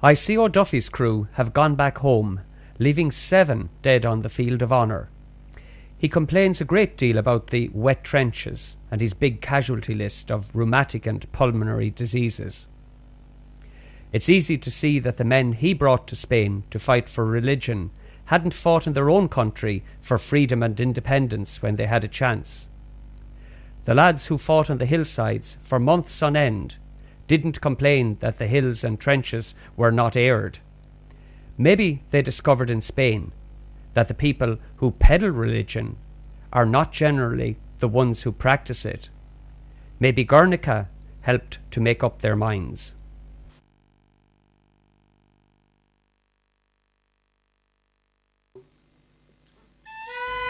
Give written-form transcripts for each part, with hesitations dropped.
I see O'Duffy's crew have gone back home, leaving 7 dead on the field of honour. He complains a great deal about the wet trenches and his big casualty list of rheumatic and pulmonary diseases. It's easy to see that the men he brought to Spain to fight for religion hadn't fought in their own country for freedom and independence when they had a chance. The lads who fought on the hillsides for months on end didn't complain that the hills and trenches were not aired. Maybe they discovered in Spain that the people who peddle religion are not generally the ones who practice it. Maybe Guernica helped to make up their minds.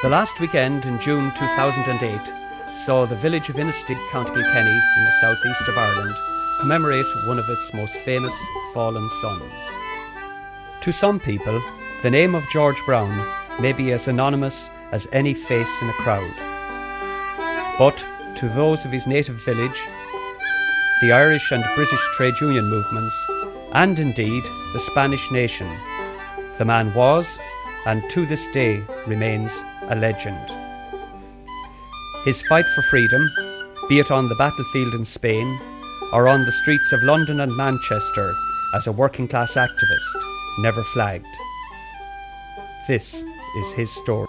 The last weekend in June 2008 saw the village of Inistioge, County Kilkenny in the southeast of Ireland commemorate one of its most famous fallen sons. To some people, the name of George Brown may be as anonymous as any face in a crowd. But to those of his native village, the Irish and British trade union movements, and indeed the Spanish nation, the man was, and to this day remains, a legend. His fight for freedom, be it on the battlefield in Spain or on the streets of London and Manchester as a working class activist, never flagged. This is his story.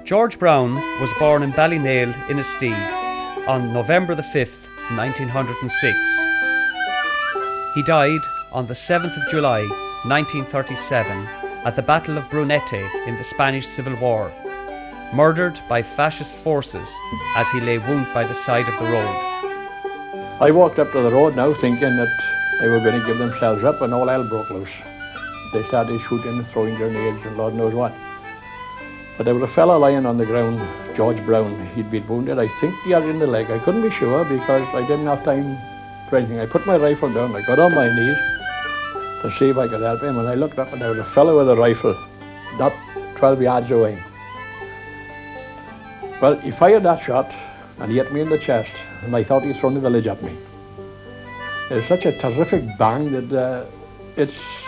George Brown was born in Ballynail, Inistioge, on November the 5th, 1906. He died on the 7th of July, 1937, at the Battle of Brunete in the Spanish Civil War, murdered by fascist forces as he lay wounded by the side of the road. I walked up to the road now thinking that they were going to give themselves up, and all hell broke loose. They started shooting and throwing grenades and Lord knows what. But there was a fellow lying on the ground, George Brown. He'd been wounded. I think he had it in the leg. I couldn't be sure because I didn't have time for anything. I put my rifle down. I got on my knees to see if I could help him. And I looked up and there was a fellow with a rifle, not 12 yards away. Well, he fired that shot and he hit me in the chest, and I thought he'd thrown the village at me. It was such a terrific bang that it's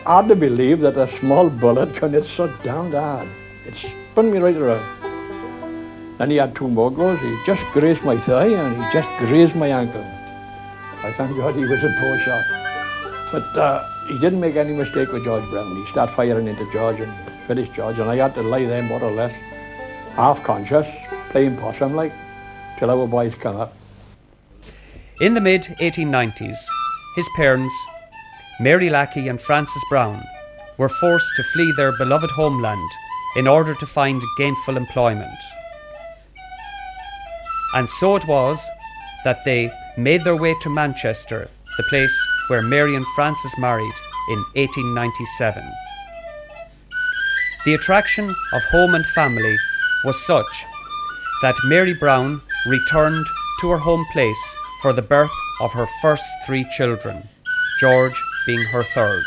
hard to believe that a small bullet can hit so damn hard. It spun me right around. Then he had 2 more goes. He just grazed my thigh and he just grazed my ankle. I thank God he was a poor shot. But he didn't make any mistake with George Brown. He started firing into George and finished George, and I had to lie there more or less half conscious, playing possum like, till our boys come up. In the mid-1890s, his parents, Mary Lackey and Francis Brown, were forced to flee their beloved homeland in order to find gainful employment. And so it was that they made their way to Manchester, the place where Mary and Francis married in 1897. The attraction of home and family was such that Mary Brown returned to her home place for the birth of her first 3 children, George being her third.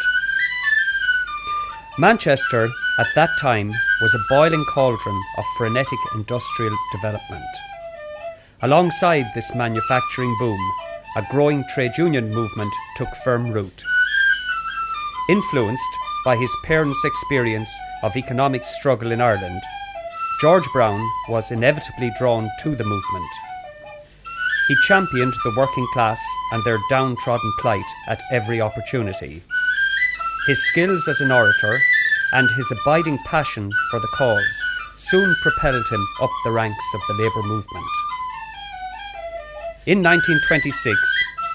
Manchester at that time was a boiling cauldron of frenetic industrial development. Alongside this manufacturing boom, a growing trade union movement took firm root. Influenced by his parents' experience of economic struggle in Ireland, George Brown was inevitably drawn to the movement. He championed the working class and their downtrodden plight at every opportunity. His skills as an orator and his abiding passion for the cause soon propelled him up the ranks of the labour movement. In 1926,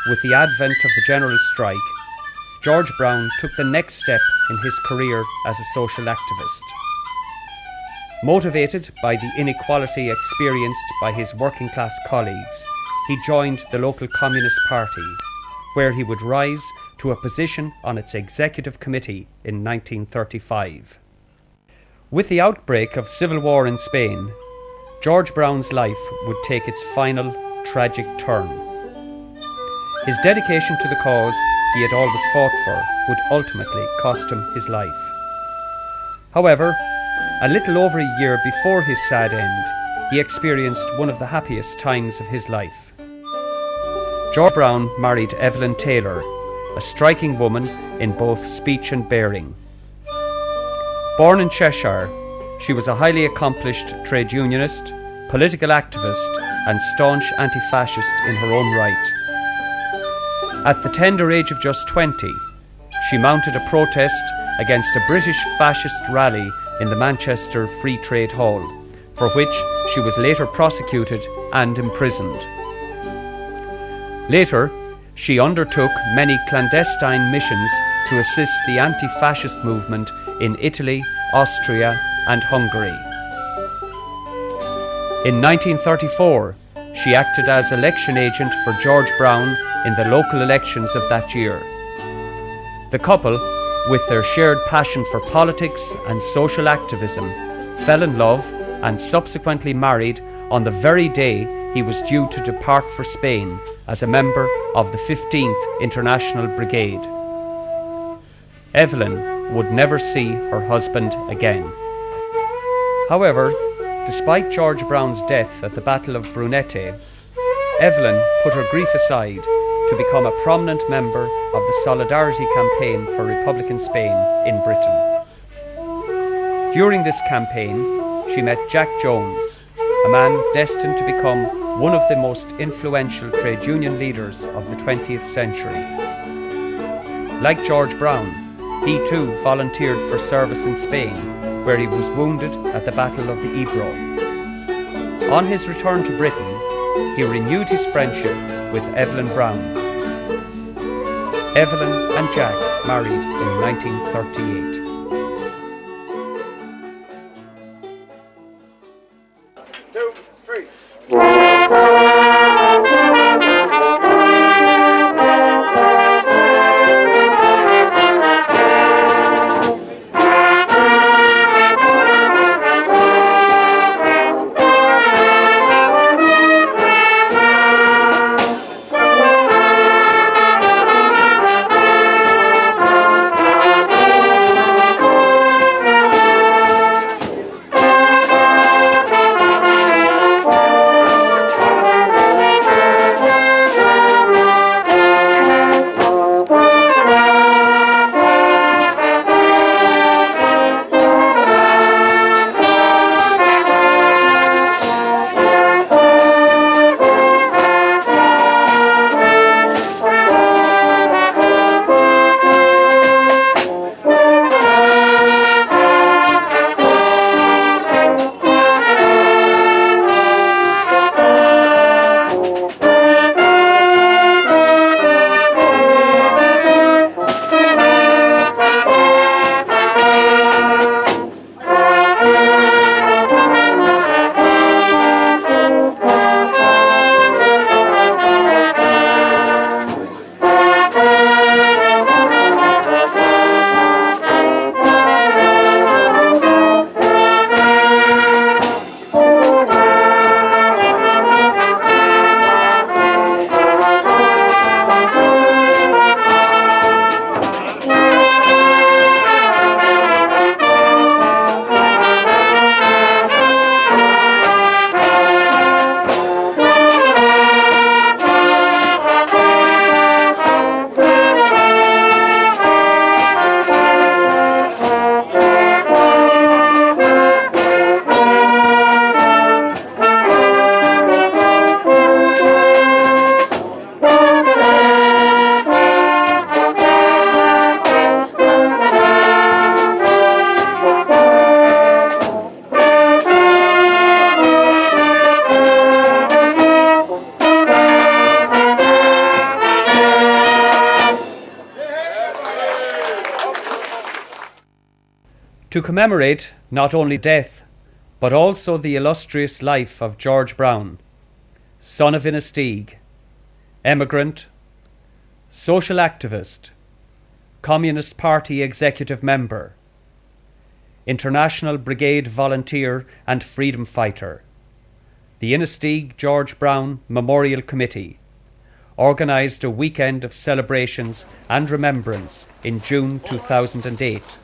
with the advent of the general strike, George Brown took the next step in his career as a social activist. Motivated by the inequality experienced by his working class colleagues, he joined the local Communist Party, where he would rise to a position on its executive committee in 1935. With the outbreak of civil war in Spain, George Brown's life would take its final tragic turn. His dedication to the cause he had always fought for would ultimately cost him his life. However, a little over a year before his sad end, he experienced one of the happiest times of his life. George Brown married Evelyn Taylor, a striking woman in both speech and bearing. Born in Cheshire, she was a highly accomplished trade unionist, political activist, and staunch anti-fascist in her own right. At the tender age of just 20, she mounted a protest against a British fascist rally in the Manchester Free Trade Hall, for which she was later prosecuted and imprisoned. Later, she undertook many clandestine missions to assist the anti-fascist movement in Italy, Austria, and Hungary. In 1934, she acted as election agent for George Brown in the local elections of that year. The couple, with their shared passion for politics and social activism, fell in love and subsequently married on the very day he was due to depart for Spain as a member of the 15th International Brigade. Evelyn would never see her husband again. However, despite George Brown's death at the Battle of Brunete, Evelyn put her grief aside to become a prominent member of the Solidarity Campaign for Republican Spain in Britain. During this campaign, she met Jack Jones, a man destined to become one of the most influential trade union leaders of the 20th century. Like George Brown, he too volunteered for service in Spain, where he was wounded at the Battle of the Ebro. On his return to Britain, he renewed his friendship with Evelyn Brown. Evelyn and Jack married in 1938. To commemorate not only death, but also the illustrious life of George Brown, son of Inistioge, emigrant, social activist, Communist Party executive member, International Brigade volunteer and freedom fighter, the Inistioge George Brown Memorial Committee organised a weekend of celebrations and remembrance in June 2008,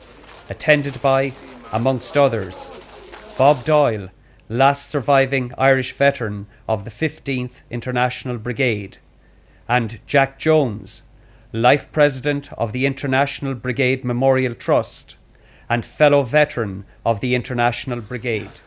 attended by, amongst others, Bob Doyle, last surviving Irish veteran of the 15th International Brigade, and Jack Jones, Life President of the International Brigade Memorial Trust, and fellow veteran of the International Brigade.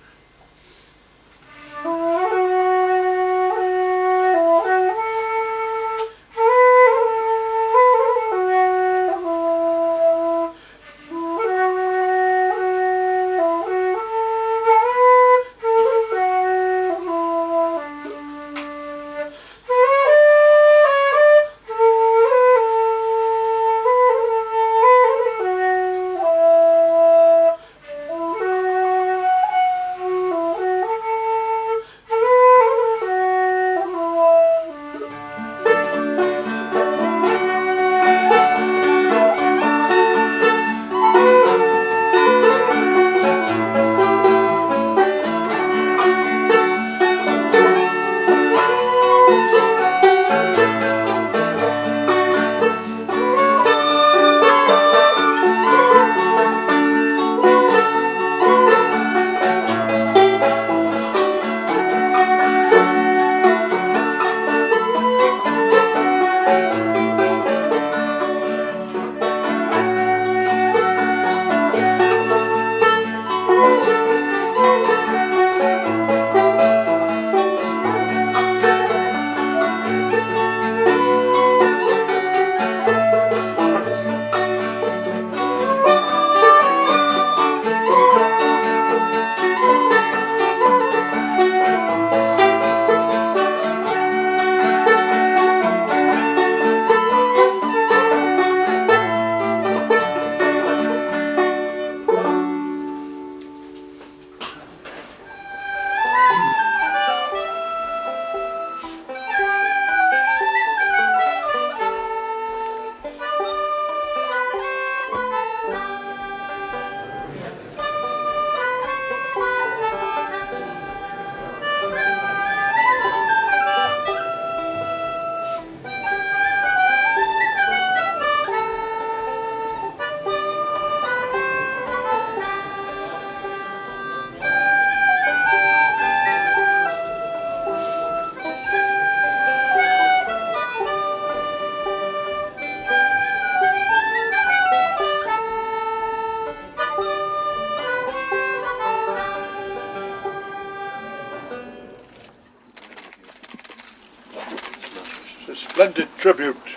A splendid tribute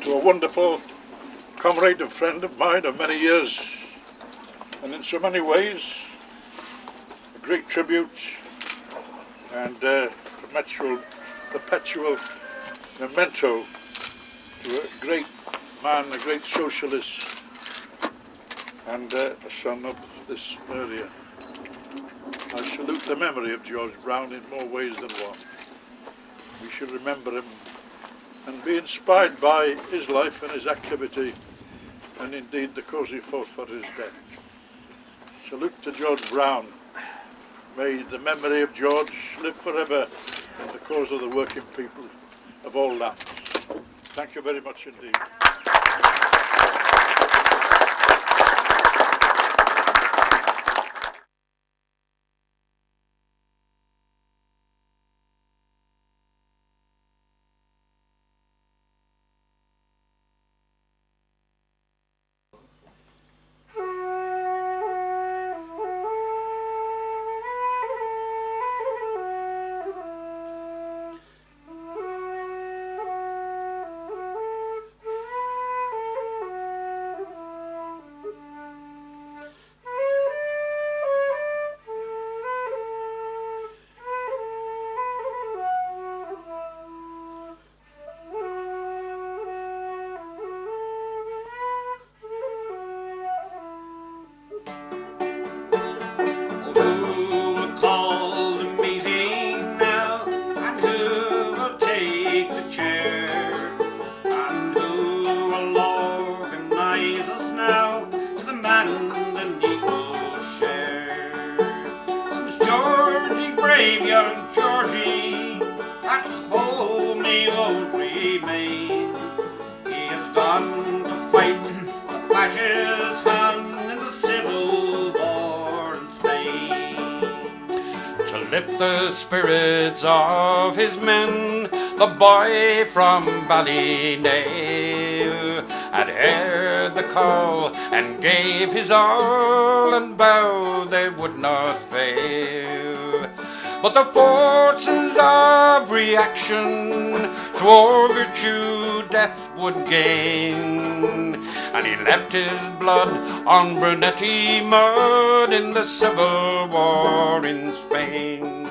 to a wonderful comrade and friend of mine of many years, and in so many ways a great tribute and perpetual memento to a great man, a great socialist, and a son of this area. I salute the memory of George Brown in more ways than one. We should remember him and be inspired by his life and his activity, and indeed the cause he fought for his death. Salute to George Brown. May the memory of George live forever in the cause of the working people of all lands. Thank you very much indeed. Lift the spirits of his men, the boy from Ballynae had heard the call and gave his all and vowed they would not fail. But the forces of reaction swore virtue death would gain, and he left his blood on Brunetti mud in the Civil War in Spain.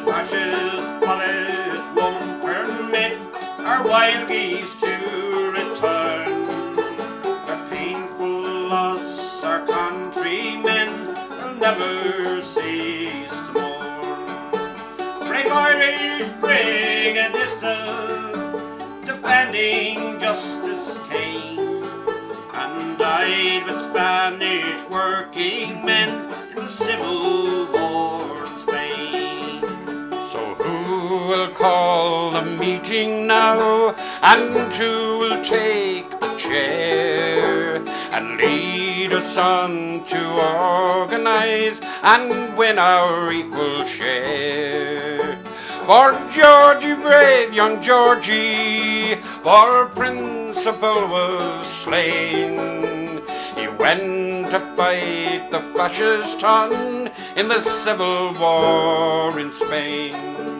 Fascist bullets won't permit our wild geese to return. The painful loss our countrymen will never cease to mourn. Brave Irish Brigadista, defending justice came, and died with Spanish working men in the Civil War in Spain. We'll call the meeting now, and who will take the chair and lead us on to organize and win our equal share. For Georgie, brave young Georgie, for principle was slain. He went to fight the fascist on in the Civil War in Spain.